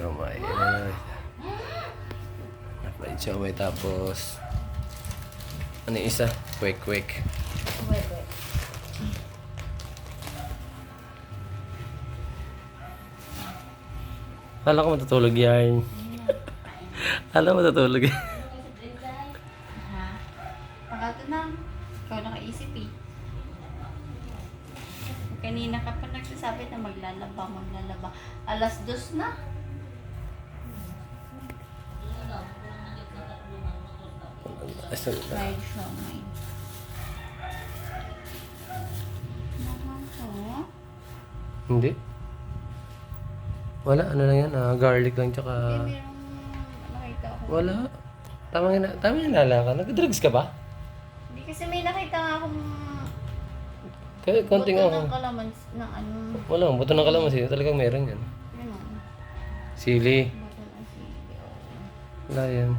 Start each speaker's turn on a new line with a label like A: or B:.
A: Siomay. Fried siomay tapos ano yung isa? Kwek-kwek.
B: Wait, wait.
A: Kala ko matutulog yan. Kala ko matutulog yan.
B: Ha? Pakato na. Ikaw nakaisip eh. Kanina ka pa nagsasabi na maglalaba. Alas 2 na.
A: Asan ba?
B: Fried siomay. Naman to.
A: Hindi. Wala, ano lang yan, garlic lang tsaka...
B: Hindi, merong nakita ko.
A: Wala. Tama yung nala ka. Nag-drugs ka ba?
B: Hindi kasi may nakita nga akong
A: Kaya konting
B: buto
A: ako.
B: ng kalamans ng ano.
A: Wala, buto ng kalamansi. Talagang meron yan.
B: Yun o.
A: Sili.
B: Buto ng sili.
A: Wala yan.